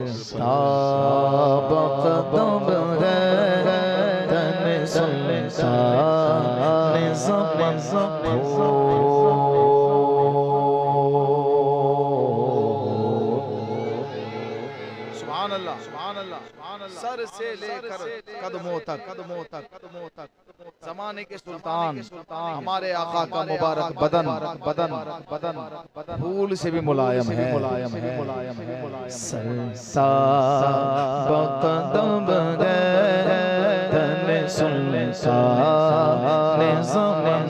साबकदम है तन सुल्तान ज़मान सुभान अल्लाह, सुभान अल्लाह, सुभान अल्लाह। सर से लेकर कदमों तक ज़माने के सुल्तान हमारे आका का मुबारक बदन फूल से भी मुलायम है। साबकदम है तन सुल्तान ज़मान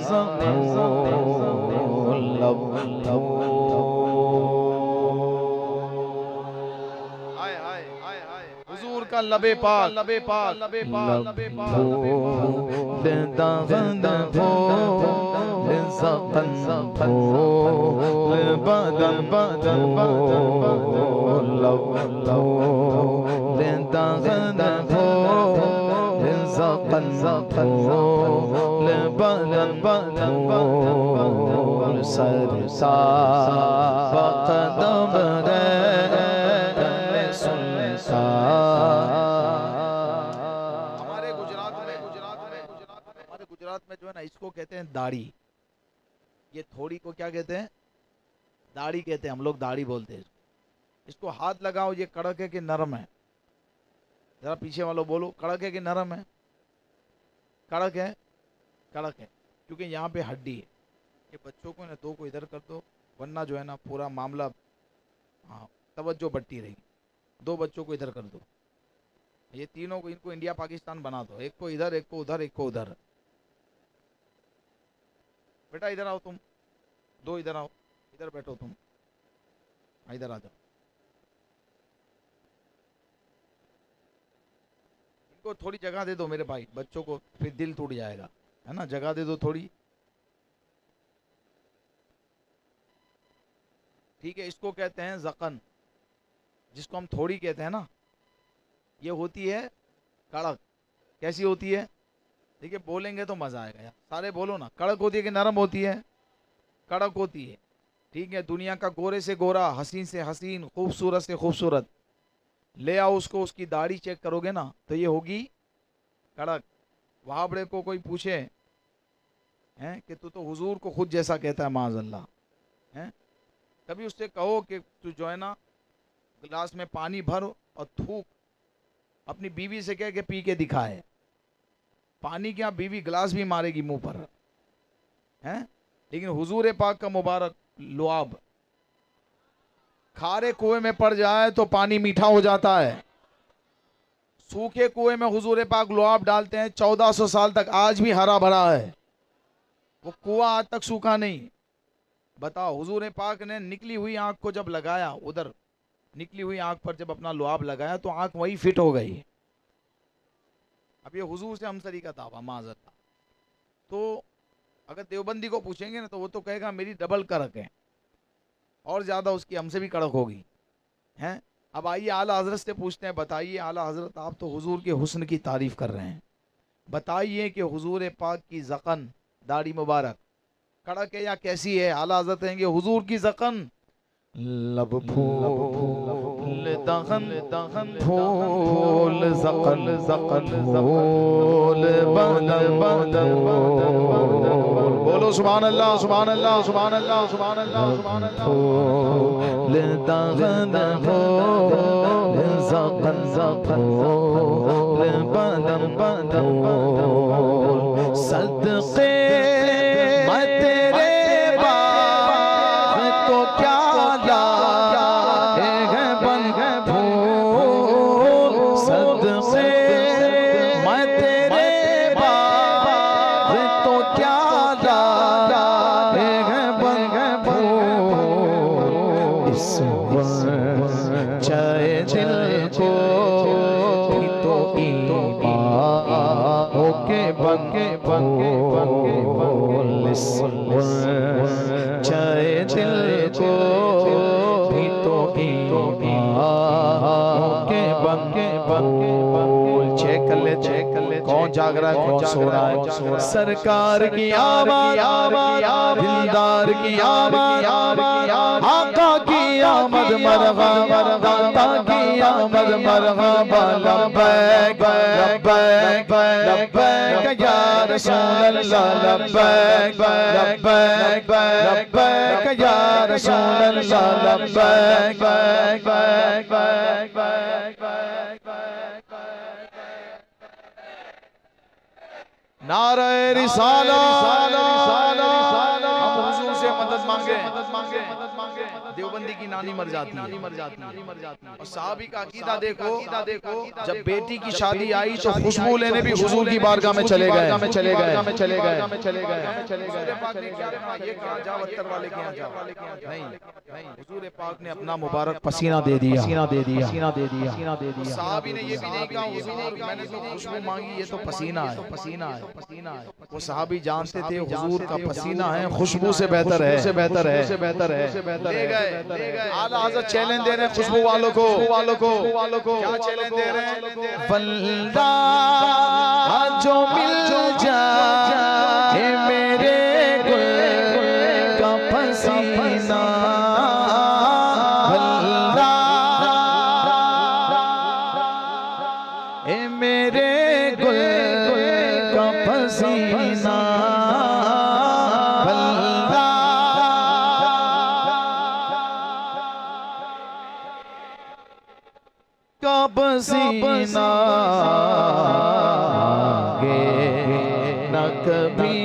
हुजूर का लबे पाक हमारे गुजरात में जो है ना, इसको कहते हैं दाढ़ी। ये थोड़ी को क्या कहते हैं? दाढ़ी कहते हैं। हम लोग दाढ़ी बोलते हैं। इसको हाथ लगाओ, ये कड़क है कि नरम है? जरा पीछे वालों बोलो, कड़क है कि नरम है? कड़क है, कड़क है, क्योंकि यहाँ पे हड्डी है। ये बच्चों को ना दो को इधर कर दो, वरना जो है ना पूरा मामला, हाँ, तवज्जो बढ़ती रहेगी। दो बच्चों को इधर कर दो, ये तीनों को, इनको इंडिया पाकिस्तान बना दो। एक को इधर, एक को उधर, एक को उधर। बेटा इधर आओ तुम, दो इधर आओ, इधर बैठो तुम, इधर आ जाओ। इनको थोड़ी जगह दे दो मेरे भाई, बच्चों को फिर दिल टूट जाएगा, है ना। जगह दे दो थोड़ी, ठीक है। इसको कहते हैं जकन, जिसको हम थोड़ी कहते हैं ना। ये होती है कड़क। कैसी होती है? देखिए, बोलेंगे तो मजा आएगा यार, सारे बोलो ना। कड़क होती है कि नरम होती है? कड़क होती है, ठीक है। दुनिया का गोरे से गोरा, हसीन से हसीन, खूबसूरत से खूबसूरत ले आओ उसको, उसकी दाढ़ी चेक करोगे ना तो ये होगी कड़क। वहाँ बड़े को कोई पूछे हैं कि तू तो हुजूर को खुद जैसा कहता है, माज़अल्लाह, हैं, कभी उससे कहो कि तू जो है ना गिलास में पानी भर और थूक, अपनी बीवी से कह के पी के दिखाए। पानी क्या, बीवी गिलास भी मारेगी मुंह पर, हैं। लेकिन हुजूर पाक का मुबारक लुआब खारे कुएं में पड़ जाए तो पानी मीठा हो जाता है। सूखे कुएं में हुजूर पाक लुआब डालते हैं, 1400 साल तक आज भी हरा भरा है। वो कुआं आज तक सूखा नहीं। बताओ, हुजूर पाक ने निकली हुई आंख को जब लगाया, उधर निकली हुई आंख पर जब अपना लुआब लगाया तो आंख वही फिट हो गई। अब ये हुजूर से हमसरी का दावा, माज़अल्लाह। तो अगर देवबंदी को पूछेंगे ना तो वो तो कहेगा मेरी डबल कड़क है, और ज़्यादा उसकी हमसे भी कड़क होगी, हैं। अब आइए आला हजरत से पूछते हैं। बताइए आला हजरत, आप तो हुजूर के हुस्न की तारीफ़ कर रहे हैं, बताइए कि हुजूर पाक की ज़क़न, दाढ़ी मुबारक कड़क है या कैसी है? आला हजरत कहेंगे हुजूर की ज़क़न लब फूल दहन फूल ज़क़न फूल बदन बोलो सुभान अल्लाह, सुभान अल्लाह, सुभान अल्लाह, सुभान अल्लाह, सुभान अल्लाह। फूल दहन फूल ज़क़न फूल बदन सदक़े मैं तेरे बाग तो क्या लाए बन फूल, सदक़े मैं तेरे बाग तो क्या लाए बन फूल। इस चाहे दिल को भी तो ईमान के बंके चाहे दिल को भी तो ईमान के बंके चेक कर ले कौन जाग रहा है कौन सो रहा है। सरकार की आवाज़ दिलदार की आवाज़ आका की आमद मरहबा दाता की आमद मरहबा लब्बैक लब्बैक लब्बैक या रसूल अल्लाह लब्बैक लब्बैक लब्बैक या रसूल अल्लाह लब्बैक नारे रिसालत हम हुजूर से मदद मांगे देवबंदी की नानी मर जाती है और साहबी का अकीदा देखो जब बेटी की शादी आई तो खुशबू लेने भी हुजूर की बारगाह में चले गए हुजूर पाक ने अपना मुबारक पसीना दे दिया साहबी ने ये भी नहीं कहा हुजूर मैंने तो खुशबू मांगी ये तो पसीना है वो साहबी जानते थे हुजूर का पसीना है खुशबू से बेहतर है ले गए आला हज़रत चैलेंज दे रहे हैं खुशबू वालों को क्या चैलेंज दे रहे हैं बंदा जो मिल जाए मेरे गुल का पसीना बंदा मेरे गुल का पसीना पसीना गे न कभी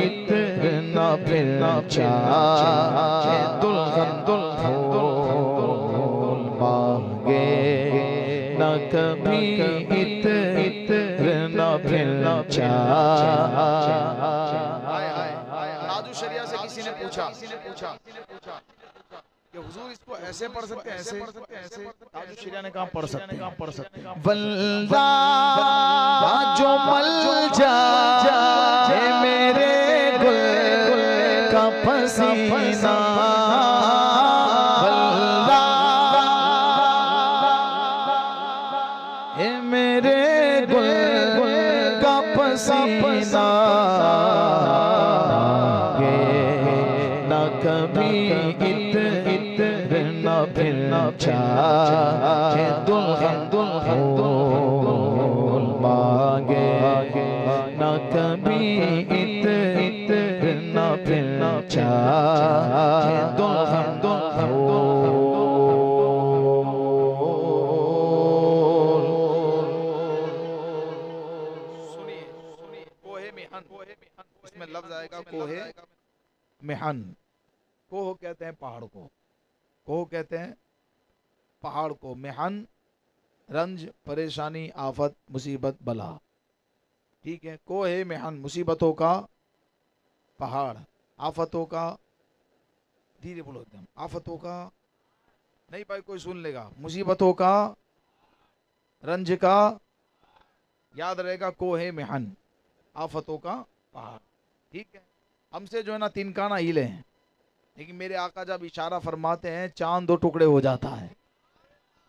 इतना फिर चाहे दुल्हन फूल मांगे न कभी इतना फिर चाहे। नादू शरिया से किसी ने पूछा कि हुजूर इसको ऐसे पढ़ सकते हैं ऐसे ताजु शरिया ने कहा पढ़ सकते बंदा जो मल जाए मेरे गुल का पसीना बंदा मेरे गुल का पसीना न कभी फिरना चाहे दुल्हन फूल मांगे न कभी इतना फिरना चाहे दुल्हन सुनिए कोहे मेहन इसमें लफ्ज आएगा कोहे मेहन कोह कहते हैं पहाड़ को कहते हैं पहाड़ को मेहन रंज परेशानी आफत मुसीबत बला ठीक है कोहे मेहन मुसीबतों का पहाड़ आफतों का धीरे बोलो एकदम आफतों का नहीं भाई कोई सुन लेगा मुसीबतों का रंज का याद रहेगा कोहे मेहन आफतों का पहाड़ ठीक है। हमसे जो है ना तिनकाना हिले हैं लेकिन मेरे आका जब इशारा फरमाते हैं चांद 2 टुकड़े हो जाता है।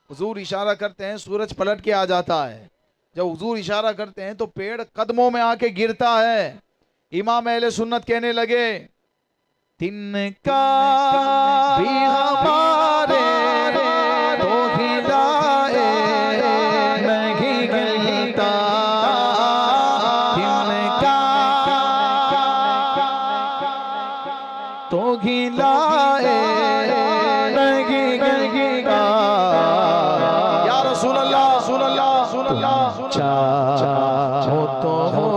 हुजूर इशारा करते हैं सूरज पलट के आ जाता है। जब हुजूर इशारा करते हैं तो पेड़ कदमों में आके गिरता है। इमाम अहले सुन्नत कहने लगे तिनका भी हमारे तो हिलाए नहीं गिरता तिनका तो गिलाए नहीं गिरता या रसूल अल्लाह चाहो तो हो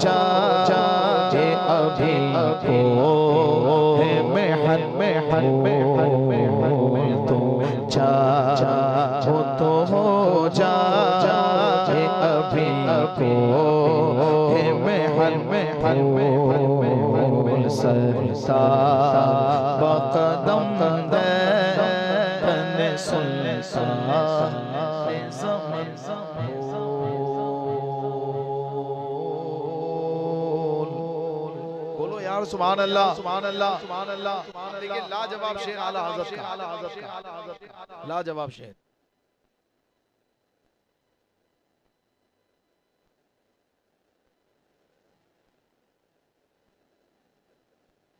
जाए अभी को तो चाहो तो हो जाए अभी को सरसा बकदम दे सुन बोलो यार सुभान अल्लाह सुभान अल्लाह सुभान अल्लाह। देखिए लाजवाब शेर आला हज़रत का लाजवाब शेर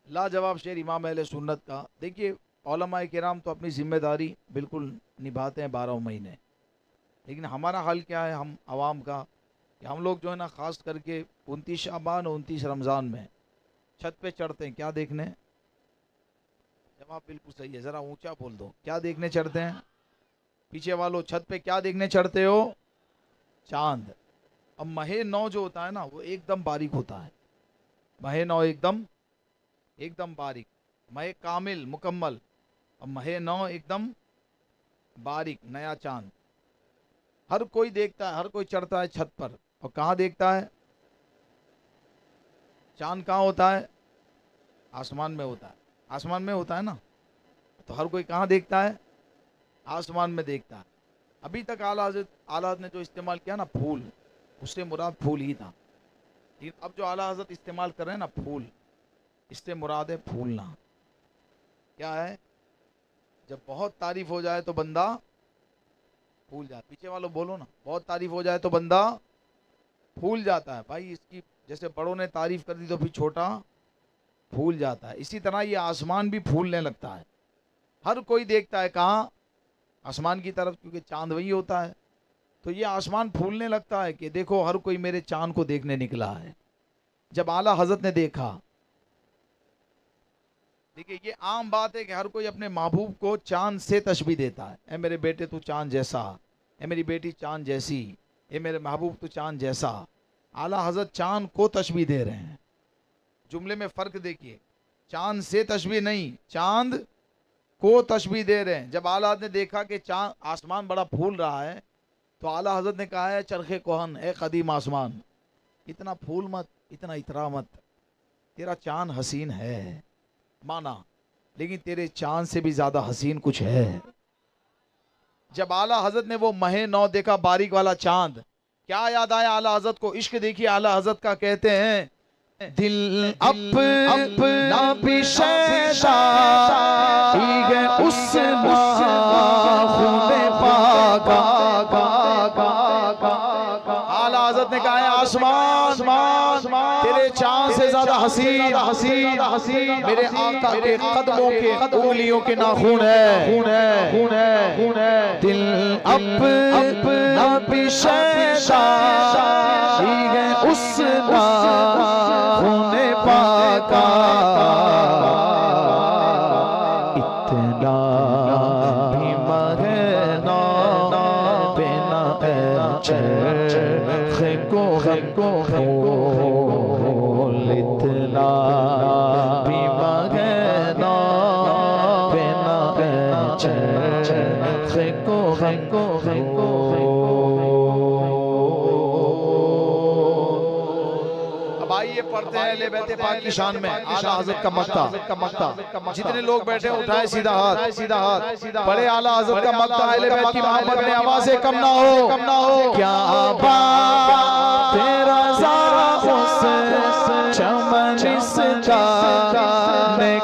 लाजवाब शेर इमाम अहले सुन्नत का। देखिए उलमाए किराम तो अपनी जिम्मेदारी बिल्कुल निभाते हैं 12 महीने, लेकिन हमारा हाल क्या है हम आवाम का, कि हम लोग जो है ना ख़ास करके 29 शाबान और 29 रमज़ान में छत पे चढ़ते हैं। क्या देखने? जवाब बिल्कुल सही है, ज़रा ऊंचा बोल दो। क्या देखने चढ़ते हैं? पीछे वालों छत पे क्या देखने चढ़ते हो? चांद। अब महे नौ जो होता है ना वो एकदम बारीक होता है। महे नौ एकदम बारीक, महे कामिल मुकम्मल। अब महे नौ एकदम बारीक नया चांद। हर कोई देखता है, हर कोई चढ़ता है छत पर। और कहाँ देखता है? चांद कहाँ होता है? आसमान में होता है। आसमान में होता है ना, तो हर कोई कहाँ देखता है? आसमान में देखता है। अभी तक आला हज़रत ने जो इस्तेमाल किया ना फूल, उससे मुराद फूल ही था। लेकिन अब जो आला हज़रत इस्तेमाल कर रहे हैं ना फूल, इससे मुराद है फूलना। क्या है? जब बहुत तारीफ हो जाए तो बंदा फूल जाता। पीछे वालों बोलो ना, बहुत तारीफ हो जाए तो बंदा फूल जाता है। भाई इसकी जैसे बड़ों ने तारीफ कर दी तो फिर छोटा फूल जाता है। इसी तरह ये आसमान भी फूलने लगता है। हर कोई देखता है कहाँ? आसमान की तरफ, क्योंकि चांद वही होता है। तो ये आसमान फूलने लगता है कि देखो हर कोई मेरे चांद को देखने निकला है। जब आला हज़रत ने देखा, देखिए ये आम बात है कि हर कोई अपने महबूब को चांद से तशबीह देता है। ए मेरे बेटे तू चांद जैसा, ए मेरी बेटी चांद जैसी, ए मेरे महबूब तू चांद जैसा। आला हज़रत चांद को तशबीह दे रहे हैं। जुमले में फ़र्क देखिए, चांद से तशबीह नहीं, चांद को तशबीह दे रहे हैं। जब आला हज़रत ने देखा कि चांद आसमान बड़ा फूल रहा है, तो आला हज़रत ने कहा है चरखे कोहन ए कदीम आसमान, इतना फूल मत, इतना इतरा मत। तेरा चांद हसीन है माना, लेकिन तेरे चांद से भी ज्यादा हसीन कुछ है। जब आला हज़रत ने वो महे नौ देखा, बारीक वाला चांद, क्या याद आया आला हज़रत को? इश्क देखिए आला हज़रत का। कहते हैं दिल अपना भी शैतान है उस खूने पाका। आला हज़रत ने कहा है आसमान तेरे चांद से ज्यादा हसीन मेरे आका के कदमों के उंगलियों के नाखून है। दिल अपना भी शैतान है उस खूने पाका। इतना भी मरना बिना चरखे को इतना भी मरना बिना चरखे को आइए पढ़ते हैं अहले बैत पाक की शान में आला हज़रत का मक्ता। जितने लोग बैठे उठाए सीधा हाथ, पढ़े आला हज़रत का मक्ता। अहले बैत की मोहब्बत में आवाज़ें कम ना हो। क्या बात तेरा चमन इसका ने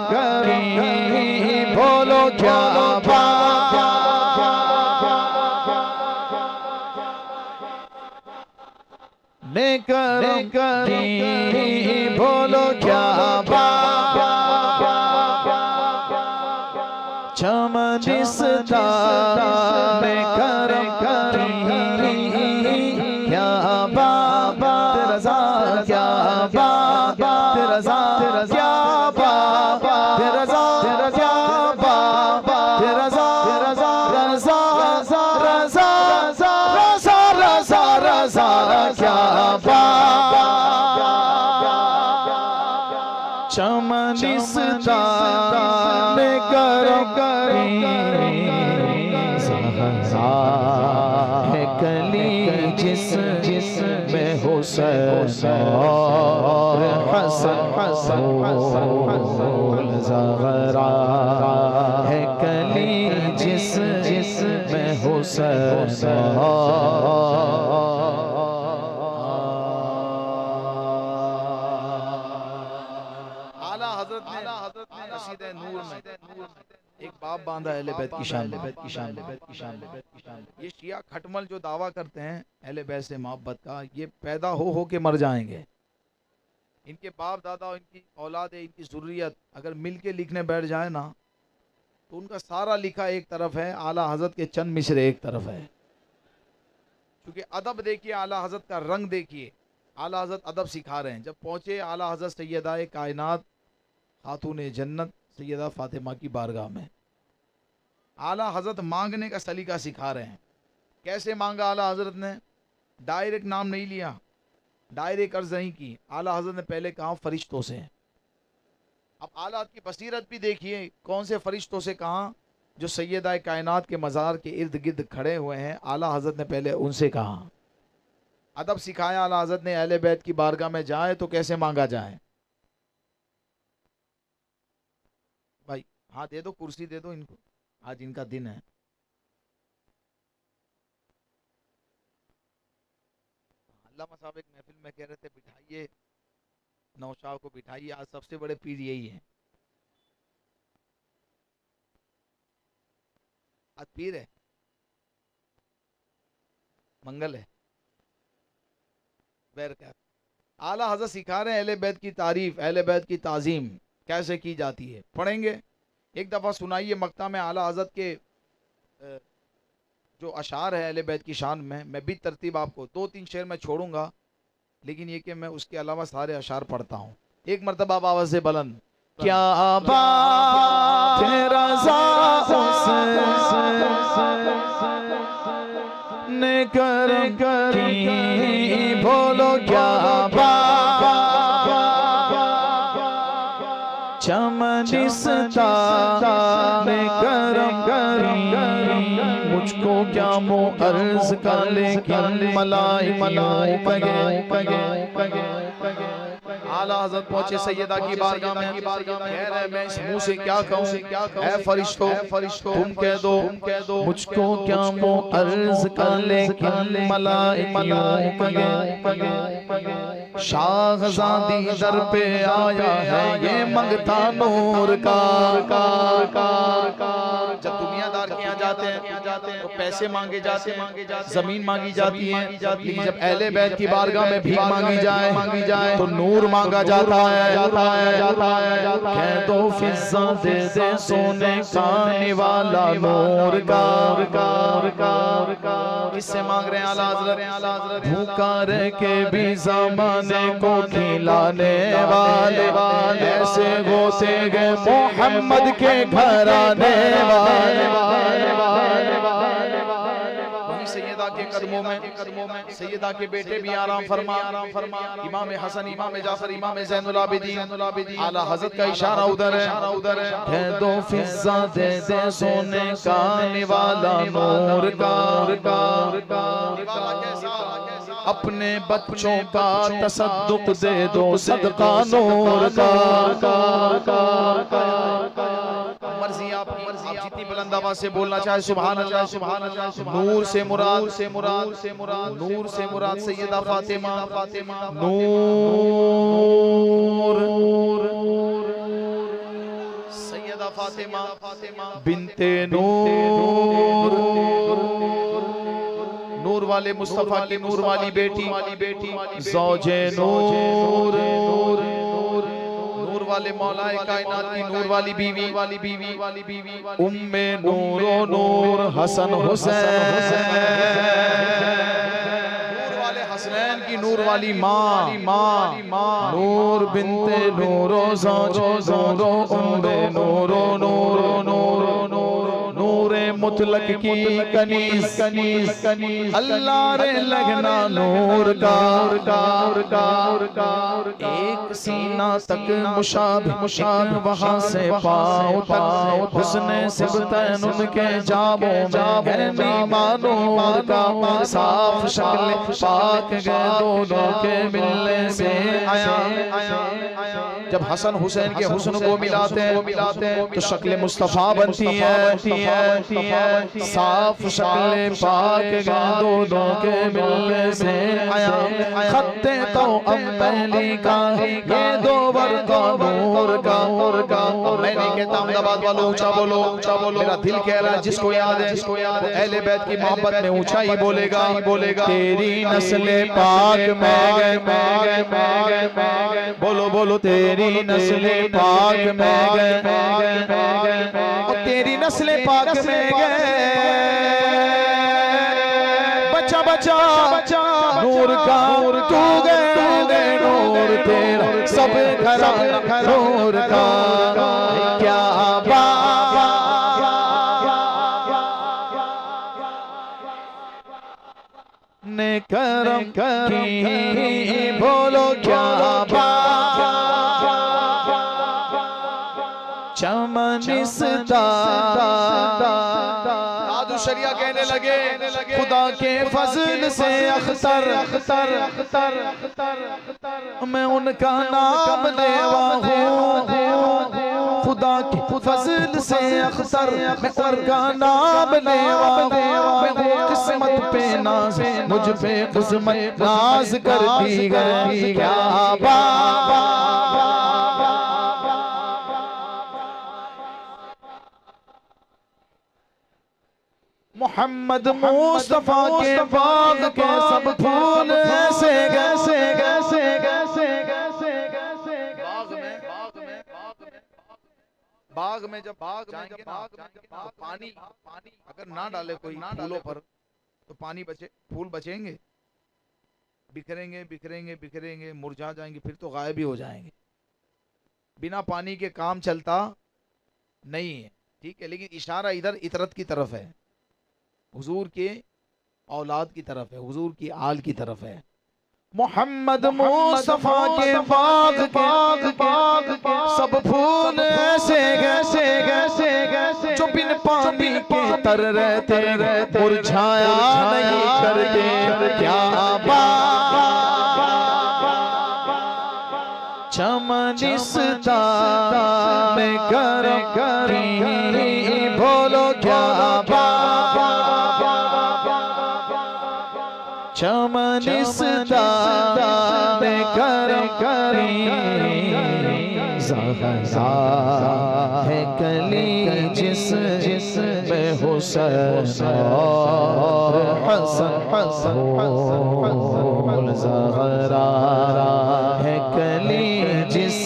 करी, बोलो क्या ने करी, बोलो क्या बात चमन इसका ने करी, क्या बाबा रज़ा, क्या बाबा रज़ा, क्या बाबा रज़ा, क्या बाबा रज़ा, रज़ा रज़ा रज़ा रज़ा रज़ा रज़ा क्या बाबा चमन इसका ने करी। है कली जिस में हुसैन और हसन ज़हरा, है कली जिस में हुसैन। आला हज़रत ने कसीदे नूर में एक बाब बांधा अहले बैत की शान। ये शिया खटमल जो दावा करते हैं अहले बैत से मोहब्बत का, ये पैदा हो के मर जाएंगे। इनके बाप दादा और इनकी औलाद है, इनकी ज़ुर्रियत अगर मिल के लिखने बैठ जाए ना तो उनका सारा लिखा एक तरफ है, आला हज़रत के चंद मिसरे एक तरफ है। क्योंकि अदब देखिए, आला हज़रत का रंग देखिए, आला हज़रत अदब सिखा रहे हैं। जब पहुँचे आला हज़रत सैयदा कायनात खातून जन्नत सैयदा फ़ातिमा की बारगाह में, आला हज़रत मांगने का सलीका सिखा रहे हैं। कैसे मांगा आला हज़रत ने? डायरेक्ट नाम नहीं लिया, डायरेक्ट अर्ज नहीं की। आला हज़रत ने पहले कहा फरिश्तों से। अब आला हज़रत की बसीरत भी देखिए, कौन से फरिश्तों से कहा? जो सैयदा कायनात के मज़ार के इर्द गिर्द खड़े हुए हैं, आला हज़रत ने पहले उनसे कहा। अदब सिखाया आला हज़रत ने, अहले बैत की बारगाह में जाए तो कैसे मांगा जाए। भाई हाँ दे दो, कुर्सी दे दो इनको, आज इनका दिन है। अल्लामा साहब एक महफिल में कह रहे थे बिठाइए नौशाह को, बिठाइए, आज सबसे बड़े पीर यही है। आज पीर है, मंगल है, बैरकैफ। आला हज़रत सिखा रहे हैं अहले बैत की तारीफ, अहले बैत की ताज़ीम कैसे की जाती है। पढ़ेंगे, एक दफ़ा सुनाइए मक्ता में आला हज़रत के जो अशार है अहले बैत की शान में। मैं भी तरतीब आपको 2-3 शेर में छोड़ूंगा, लेकिन ये कि मैं उसके अलावा सारे अशार पढ़ता हूँ। एक मरतबा आप आवाज़ से बुलंद, क्या बात तेरा ने कर बोलो, क्या बात चमनिस्ता ने करम मुझको क्या मो अर्ज कर, लेकिन मलाई पगे आला हज़रत पहुंचे सैयदा की बारगाह में, कह रहे मैं इस मुंह से क्या कहूं, ऐ फरिश्तों तुम कह दो मुझको क्या मो अर्ज कर, लेकिन मलाई पगे शाहज़ादी दर पे आया है, ये मंगता नूर का। जब दुनियादार के यहाँ जाते हैं तो पैसे मांगे जाते हैं, जमीन मांगी जाती है, लेकिन जब अहले बैत की बारगाह में भीख मांगी जाए तो नूर मांगा जाता है। कह दो फिज़ा दे दे सोने खाने वाला नूर का। किससे मांग रहे हैं आला हज़रत? भूखा रह के भी ज़माने को खिलाने वाले, ऐसे गोसे गए मोहम्मद के घर आने वाले। वहीं सैयदा के कदमों में सैयदा के बेटे भी आराम फरमा, इमाम हसन, इमाम जाफर, इमाम ज़ैनुल आबिदीन। आला हज़रत का इशारा उधर है। कह दो फिज़ा दे दे सोने का निवाला नूर का। अपने बच्चों का तसद्दुक दे दो, सदका नूर का। मर्जी आपकी, आप जितनी बुलंद आवाज़ से बोलना चाहे सुभान अल्लाह, सुभान अल्लाह। नूर से मुराद सैयदा फातिमा, नूर सैयदा फातिमा बिनते नूर, नूर वाले मुस्तफा की नूर वाली बेटी, ज़ौजे नूर, नूर वाले मौलाए कायनात की नूर वाली बीवी, उम्मे नूरो नूर हसन हुसैन, नूर वाले हसनैन की नूर वाली माँ, नूर बिनते नूरो ज़ौजो उम्मे नूरो नूरे मुतलक की कनीज़, अल्लाह रे लगना नूर का। एक सीना तक मुशाब वहाँ से पाओ तक, हुस्ने सिबतैन उनके जाबो में मानो का। साफ शक्ल पाक गए दोनों के मिलने से आया, जब हसन हुसैन के हुस्न को मिलाते हैं तो शक्ल मुस्तफा बनती है। साफ शक्ल पाक दोनों के मिलने से आया खत्ते तो अम्बली का ये दो वर्का नूर का। मैं नहीं कहता अहमदाबाद वालों ऊंचा बोलो, मेरा दिल कह रहा है जिसको याद है अहले बैत की मोहब्बत में ऊंचा ही बोलेगा। तेरी नस्ले पाक में गए, बोलो तेरी नस्ले पाक में गए, तेरी नस्ले पाक में गए। बचा नूर का तू गए नूर तेरा सब घराना नूर का। क्या ने करम की बोलो क्या चमनिस्ता शरिया कहने लगे खुदा के फजल से अख्तर मैं उनका नाम लेवा हूँ। खुदा के फजल से अख्तर मैं उनका नाम लेवा हूँ। किस्मत पे नाज मुझ पे किस्मत नाज करती गई। क्या मोहम्मद मुस्तफा के बाग के सब फूल ऐसे बाग में जब जाएंगे ना पानी अगर ना डाले कोई फूलों पर तो पानी बचे, फूल बचेंगे, बिखरेंगे मुरझा जाएंगे, फिर तो गायब ही हो जाएंगे। बिना पानी के काम चलता नहीं है, ठीक है। लेकिन इशारा इधर इतरत की तरफ है, हुजूर के औलाद की तरफ है, हुजूर की आल की तरफ है। मोहम्मद मुस्तफा के बाग सब फूल ऐसे जो बिन पानी के तर रहते मुरझाया नहीं करते। क्या चमनिस्ता में करी बोलो क्या चमनिस्ता में करी है कली जिस में हुसैन और हसन ज़हरा है कली जिस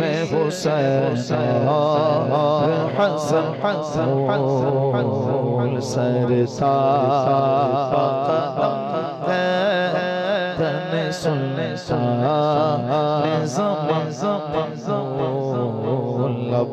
में हुसैन और हसन सरसा सुनने लब